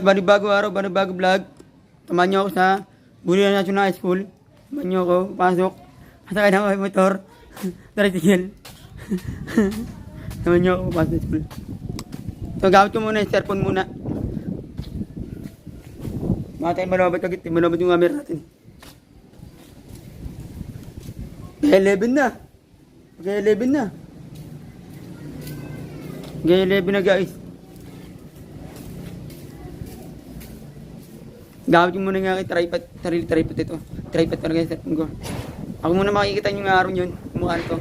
banibago araw, banibago vlog. Samahan niyo ako sa Bulian National High School. Samahan niyo ako, pasok. Masakay na ako may motor. Tricycle. Samahan niyo ako, pasok sa school. So, gamit ko muna yung cellphone muna. Baka tayo malabot agad, malabot yung camera natin. Kaya 11 na. Kaya 11 na. Kaya 11 na guys. Gamit ko muna nga tripod, tripod ito. Tripod talaga yung cellphone ko. Ako muna makikita yung araw yun. Kumukha nito.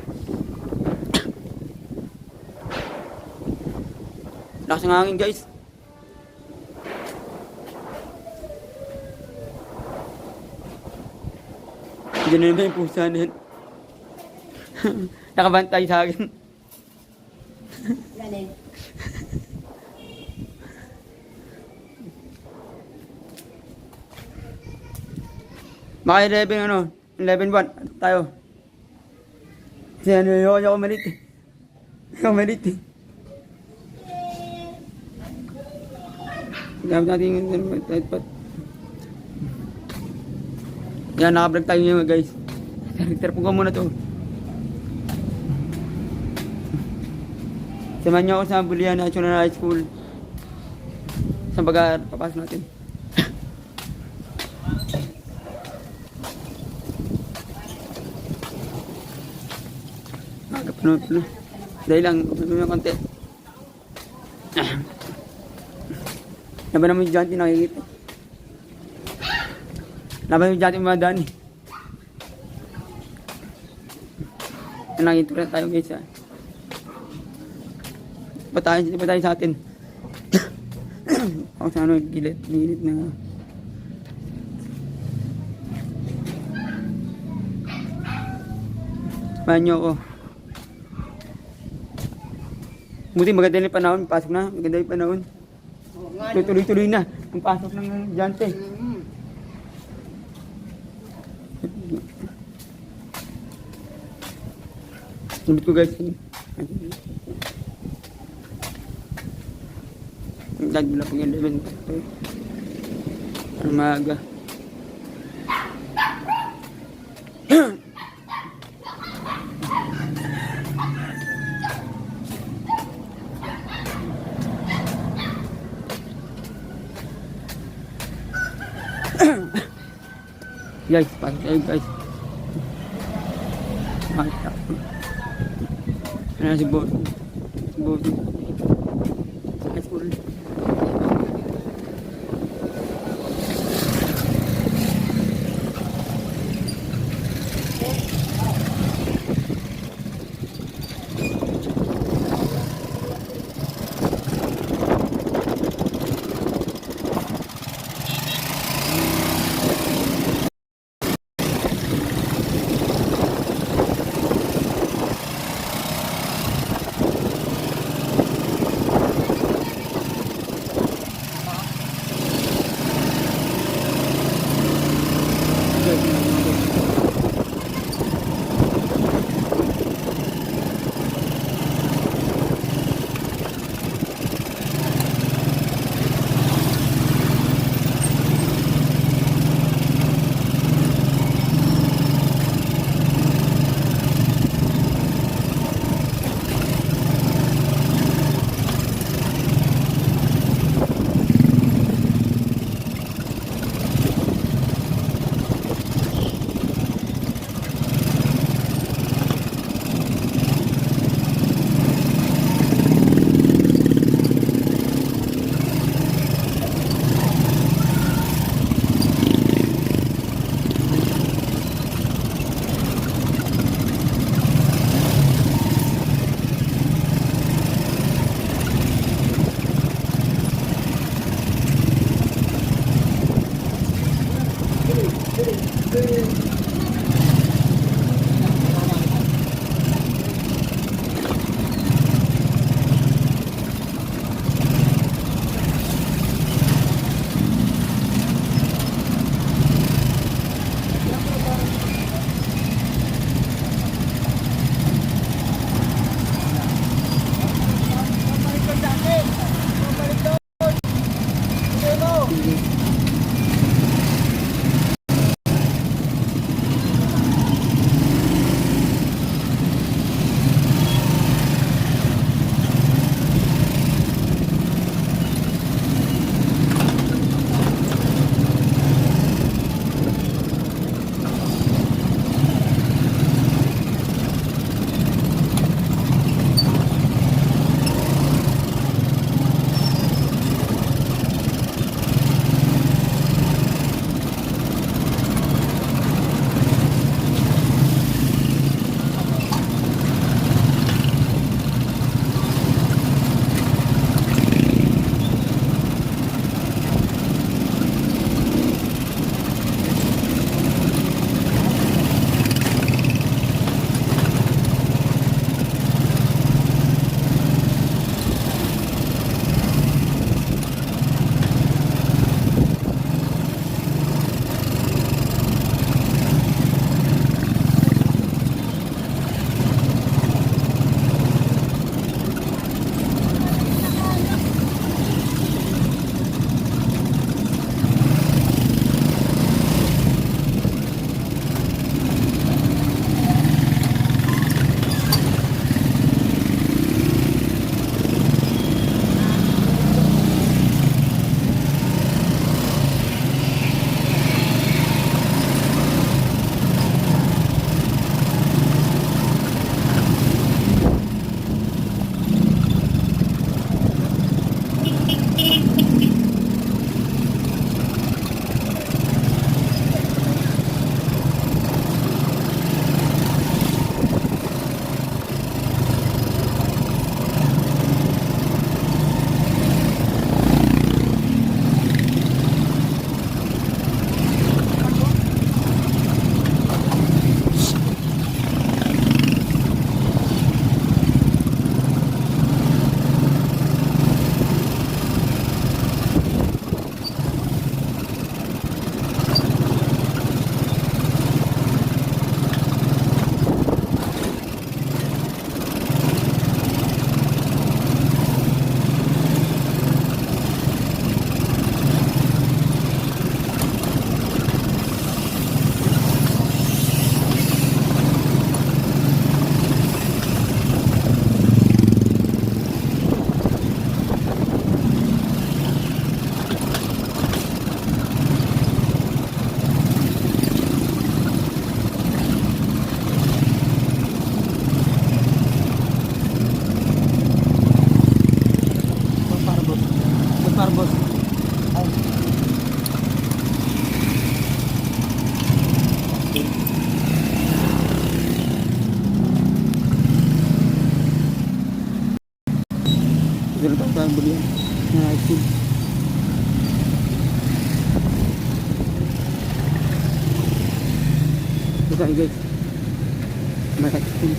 Lakas ng hangin guys. Diyan na naman yung pusa na yan. Nakabantay sa akin. Galing. Maka 11 ano, 11-1 tayo. Kasi ano yun, ako malit eh. Ako malit eh. Gamit natin yung tripod. Yan, nakablog tayo ngayon guys. Tarpon ko muna to. Samahan niyo ako sa Bulian National High School. Sa baga, papasok natin. Puno. Dahil lang, puno yung konti. Laban naman yung dyan, nakikita. Laban yung dyan, madaan eh. Nakikita rin tayo guys ha. Di ba tayo sa atin? Ako sa ano, gilid na. Samahan niyo ako. Buti maganda yung panahon, pasok na, maganda yung panahon. Tuloy-tuloy na, ang pasok ng jante. Nabit ko guys. Dahil wala pang 11. Ang maaga. Guys, pasok tayo guys. Mata. Ano si Boss? Si Boss. High school. Burian na high school. Ito tayo guys. May high school.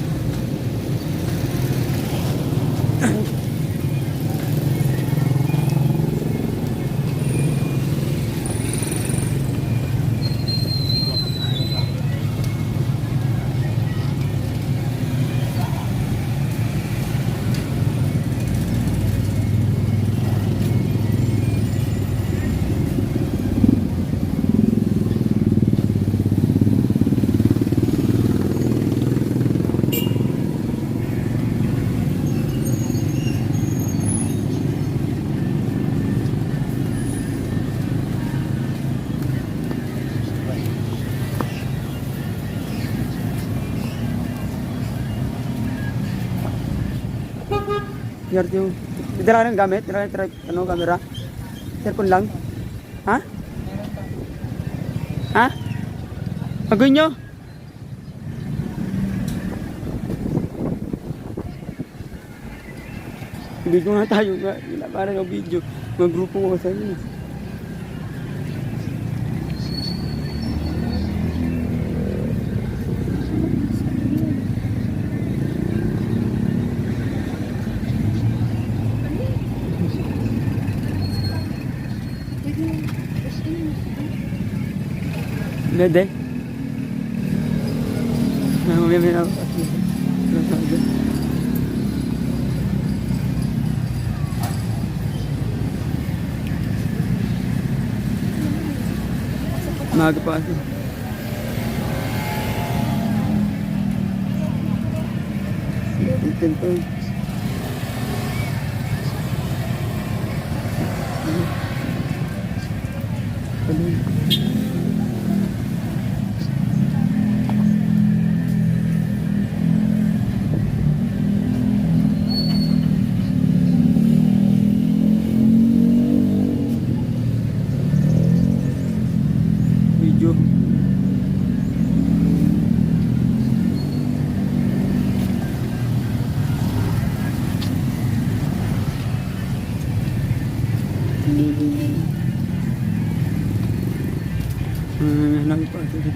Yard yung dala ng gamit, dala ng ano, camera. Cellphone lang. Ha? Ha? Agawin nyo? Video nga tayo. Para yung video. Mga grupo ko sa inyo. Dede. Mamaya ako. Maaga pa kasi. Ito. Video. Lagi pa dito.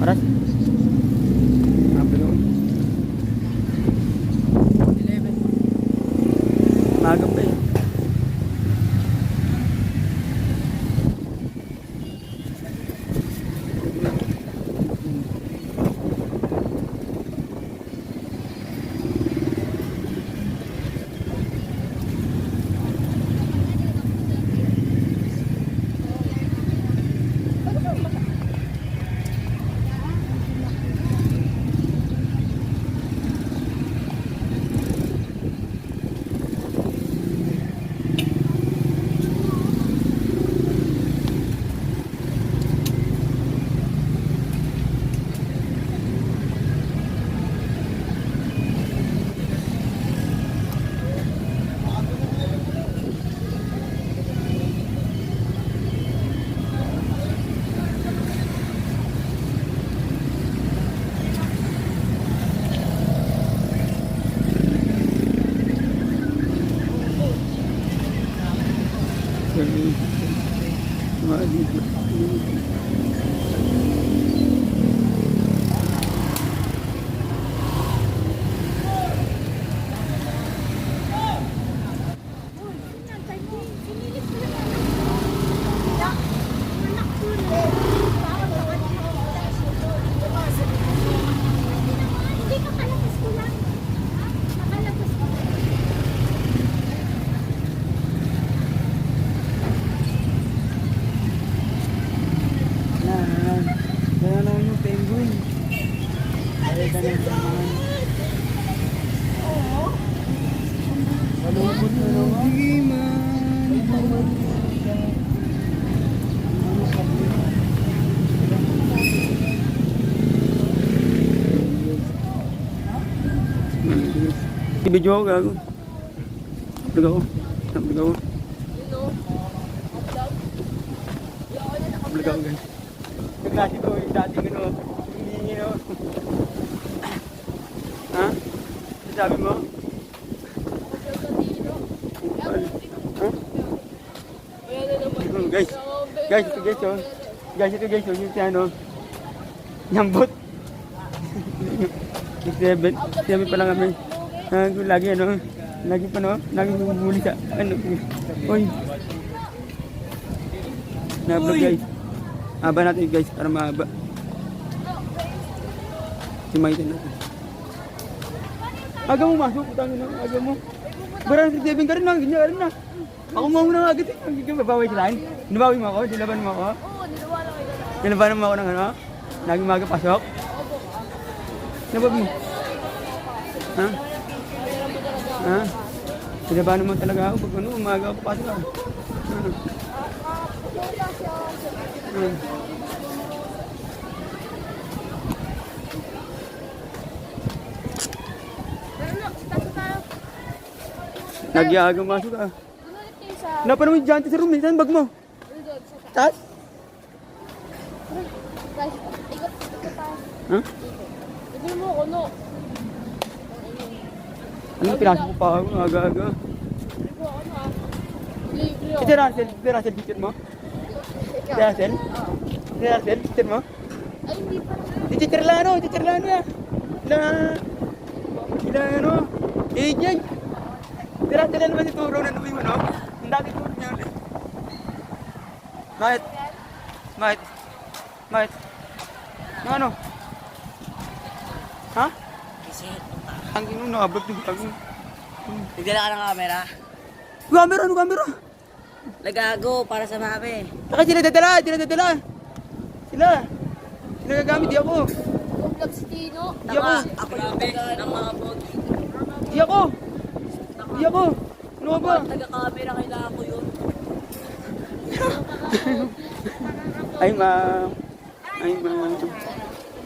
Paras? Napilo. 11. Maaga pa eh. Malungkot na naman. Video ako gago. Upload ako. Upload ako. Upload ako guys. Yung klase ko, yung dating ano, hindi no. Ha? Sabi mo? Ha? Guys, guys, ito guys oh. Guys, ito guys oh, yung ano. Nyambot. Seven pa lang kami. Lagi ano, lagi pa no, lagi bumuli sa ano. Oy. Na-vlog guys. Haba natin guys para mahaba. Simayitin natin. Aga mo masuk, utangin na, aga mo. Barang si Devin ka rin na, ganyan ka rin na. Ako mauna agad eh. Hindi ka mabaway sa lain. Nilabawi mo ako, nilaban mo ako. Oo, niliwala ko ito. Nilaban mo ako ng ano, lagi maga pasok. Nilaban mo. Ha? Ha? Nilaban mo talaga ako pag ano, umaga ako pasok ako. Ano? Nagyagang masok ka. Wala pa naman yung dyan sa room, saan bag mo? Taas? Guys, ikot tayo. Ha? Ibigay mo ako, no? Ano, pinasok ko pa ako, aga-aga. Ibigay mo ako, no? Libre ako. Ito Russell, picture mo? Ito Russell? Ito Russell, picture mo? Ay, hindi pa. Ito Tirlano ya. Ilang ano? Yan. Tira naman ito, Ron, ano yung ano? Ang dati ko niya ulit. Mait. Ano? Ha? Ang ino nakabag din tago. Nagdala ka ng camera? Camera? Nagago para sa mami. Bakit sila dadala? Sila gagamit, di ako. Yung vlog si Tino. Di ako. Ako yung taga ng mga pogi. Di ako. Ano ka ba? Taga-camera, kailangan ko yun. Ay, ma'am.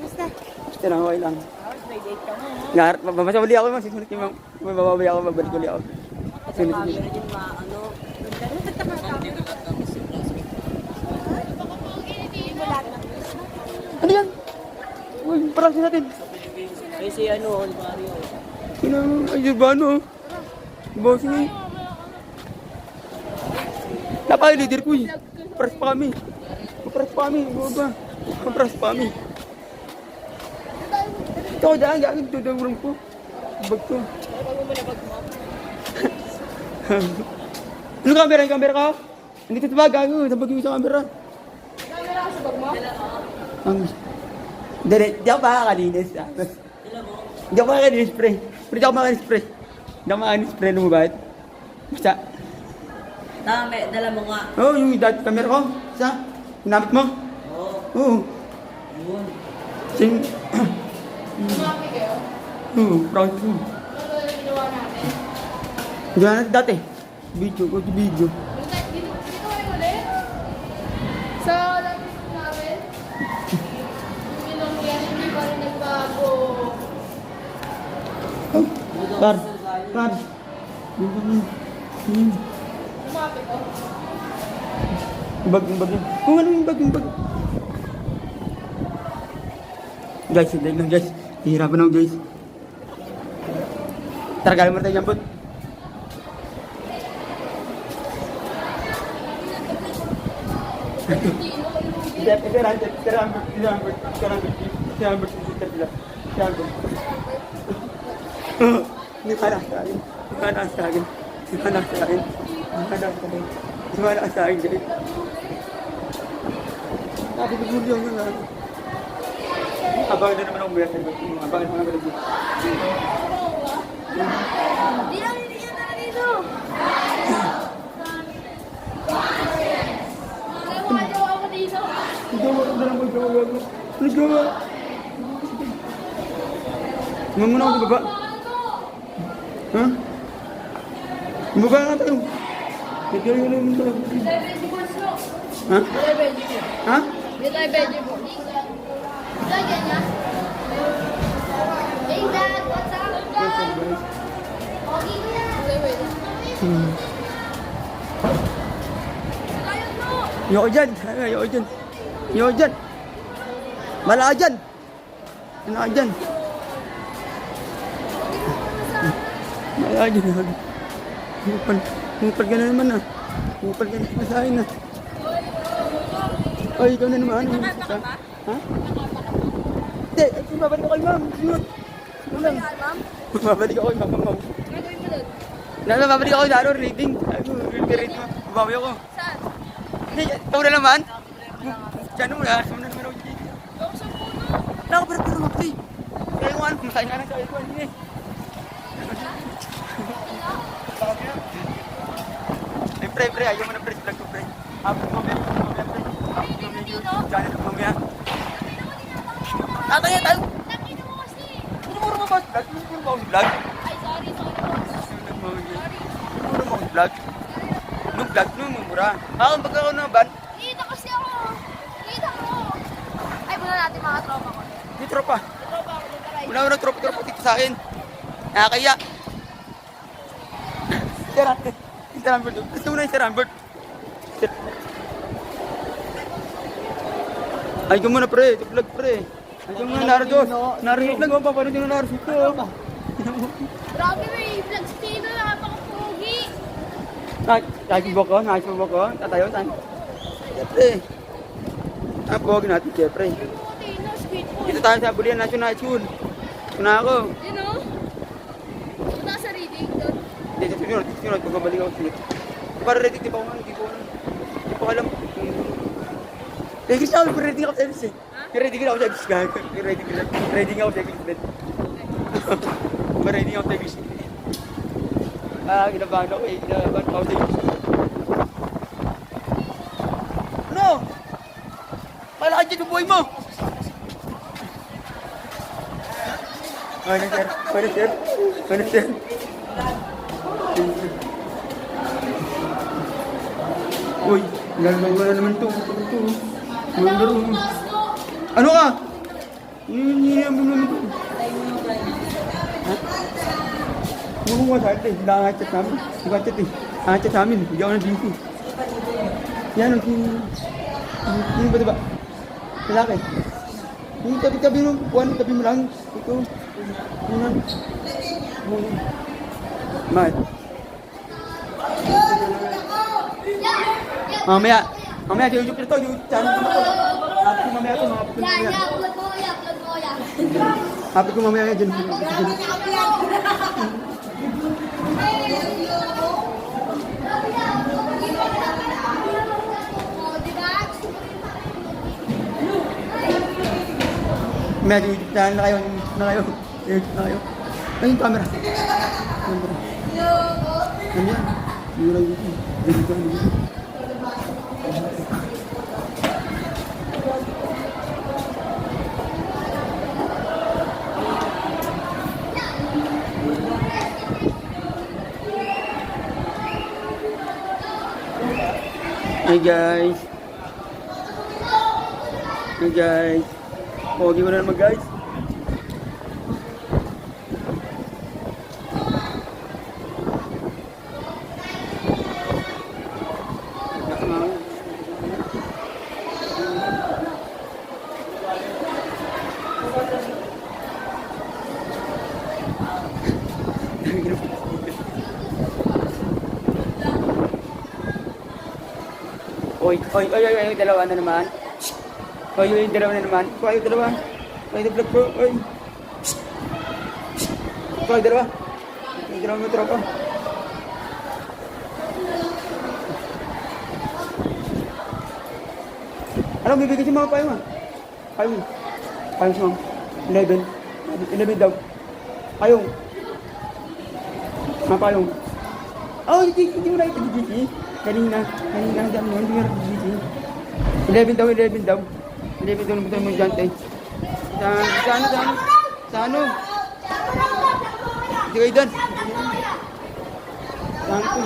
Basta. Basta lang, okay lang. May date ka mo. Ngarap, babasabali ako, magsisunod yung bababay ako, babalik ulit ako. Taga-camera din mga ano. Ano yan? Uy, parang natin. Ay si ano, Mario. Sino? Ay, Urbano. Bossing eh. Napaka-leader ko eh. Paras pa kami. Baba. Paras pa kami. Ito ako dyan, gagawin ito daw room ko. Bag ko. Ano camera ka? Andito ito ba? Gagawin. Sabag yung sa camera. Camera ka sa bag mo? Di ako makakalinis. Di ako makakalinis spray. Pero di ako makakalinis spray. Di ako makakalinis spray. Alam mo bakit? Basta. Dala mo nga. Oo, yung dati camera ko. Isa. Ginamit mo? Oo. Yun. Sing. Sumaki kayo? Oo, proud ko. Ano ba yung ginawa natin? Gano'n natin dati. Video. Dito kayo ulit? Sa lapit namin? Yung yan, hindi pa rin nagbago. Par. Sumaki ko? Yung bag. Kung ano yung bag. Guys, hindi lang guys. Hihirapan ako guys. Tara, galing mo tayo jambot. Nimana sa akin. Guys. Sabi ko muli ako nga. Abangan na naman ako mula sa iba. Abangan mo naman ako. Di lang hindi na dito! Nagawa ako dito! Nagawa. Naman muna ako sa baba. Ha? Bumaba nga tayo. Ito yung naman talaga. May tayo vegetables no? Ha? May tayo vegetables. Ha? May tayo vegetables. Lagyan niya. Hey Dad, what's up? Okay na. Wait. Ayun no. Ayoko dyan. Ayoko dyan. Ayoko dyan. Wala ka dyan. Wala ka dyan. Wala ka dyan. Hupal ka na naman ah. Hupal ka na naman sa akin ah. Ay, ikaw na naman. Ha? Hindi, babalik ako kay ma'am. Sunod. Sunod lang. Babalik ako kay ma'am. Gagawin mo doon? Babalik ako kay Daro, rating. Rating mo. Babawi ako. Saan? Hindi, ikaw na naman. Diyan mo na. Sunod na naman ako dito. Ako sa puno. Wala ko pero mag-play. Kaya ko ano, masaya nga lang sa ikaw. Hindi eh. Ay, pre, ayaw mo na pre, vlog ko pre. Hapon mo, pre. Hapon mo, medyo. Channel ko mamaya. Tataya tayo. Nakita mo kasi. Tinumuro mo ba? Vlog? Tinumuro mo vlog? Ay, sorry. Tinumuro mo vlog? Nung vlog, nung mumura. Ang pagka ako naman, Nakita kasi ako. Nakita ko. Ay, muna natin mga tropa ko. di tropa. Tropa ako. Nagkaray. Wala na tropa dito sa akin. Nakakaya. Sir Rambert. Gusto mo na yung Sir Rambert. Ay ka muna pre, vlog pre. Ay ka muna Naruto. Naruto lang ako, papanood yung Naruto ko. Grabe may vlog spino. Napaka-pogi. Nakikibok ko, tatayo tayo. Siyempre. Ang pogi natin, siyempre. Puti na, squid po. Dito tayo sa Bulian National School. Una ako. Yun o. Punta sa reading doon. Dito sunod, pagbabalik ako sunod. Para ready, di pa ako, hindi ko alam. Eh, gusto ako, ready ako sa Elvis eh. Ready ka ako sa Elvis, gago. Ready nga ako sa Elvis, Ben. Ready nga ako sa Elvis. Ginabahan ako eh. Ginabahan ako sa Elvis. Ano? Kala ka dyan yung buhay mo! Ano, sir? Uy, lalagawa na naman ito. Ano ka? Hindi mo naman ito. Ha? Ano mo sa atin? Hindi ka chat namin. Hindi ka chat eh. Chat namin. Hindi ako na busy. Yan ang sino ba diba? Lalaki. Yung tabi-tabi mo. Buwan, tabi mo lang. Ito. Muna. Mat. Mamaya, YouTube na to, YouTube channel ko na to. Happy ko mamaya to, mga kapatid ko mamaya. Upload mo yan. Happy ko mamaya dyan. Mamaya, YouTube channel na kayo. YouTube na kayo. Ay, yung camera. Ano yan? Mura yun. Dito. Hey guys. Pogi mo na naman guys. Oy, dalawa na naman. Oy, dalawa na naman. Oy, dalawa. Oy, the vlog bro. Oy. Oy, dalawa. Oy, dalawa mo tropa. Ano, bibigay si mga payong ah. Payong. Payong si ma'am. 11 daw. Payong. Mga payong. Oh, hindi mo na ito, Gigi. Kanina dyan mo, hindi nga Gigi. 11 daw. 11 daw mo dyan, tay. Sa ano? Hindi kayo dyan. Sa Bangko.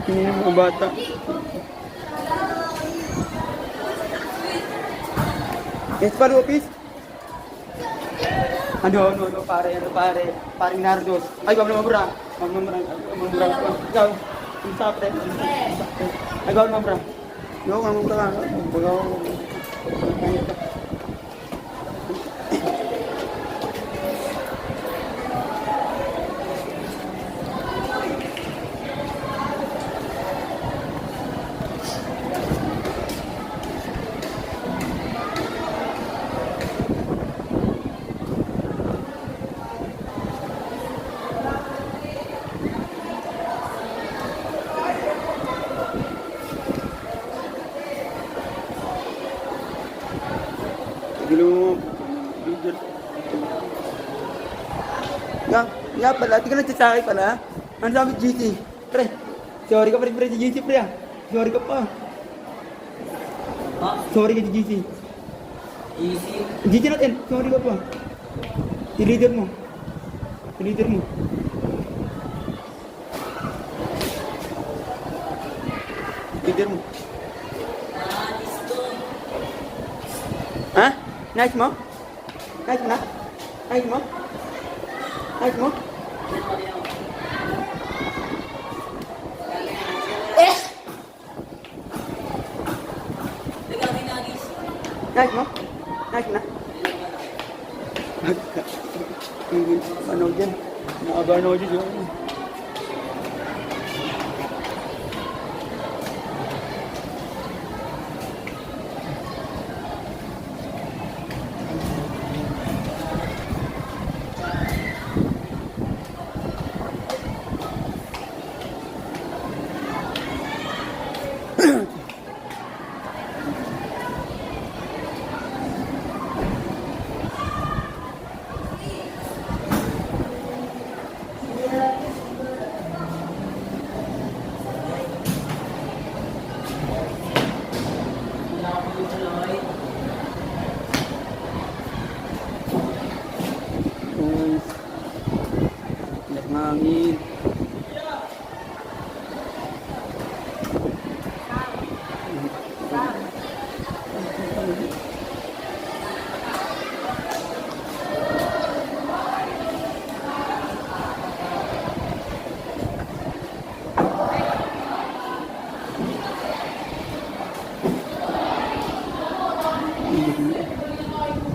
Hindi na mga bata. Yes, pare, office. Ano, pare. Paring Nardos. Ay, mamura. Ikaw, yung sapre. Ay, mamura. Yo, mamura ka. Bagaw. Gilo. Nga pala, di ka nagsasakay pala. Ano sabi GC? Pre, sorry ka pre si GC pre ah. Sorry ka pa. Ha? Sorry ka si GC. Easy. GC natin, sorry ka pa. Si leader mo. Leader mo. Ha? Nice mo? Nice mo? Nice mo? Ano dyan? Nakabano dyan. Hangin.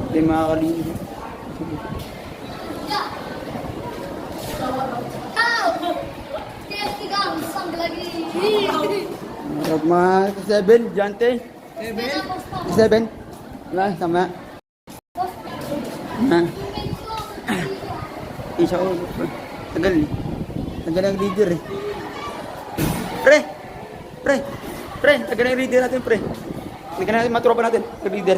Hindi makakalimutan. Mga 7, Jante. 7? Wala, tama. Ha? Isa ko. Tagal eh. Tagal ang leader eh. Pre, tagal ang leader natin, pre. Tagal natin matropa natin, leader.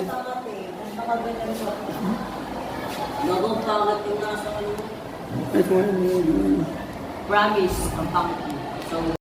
Nagong pangat yung nasa ano. Ay, kung ano. Promise, ang pangat mo. So,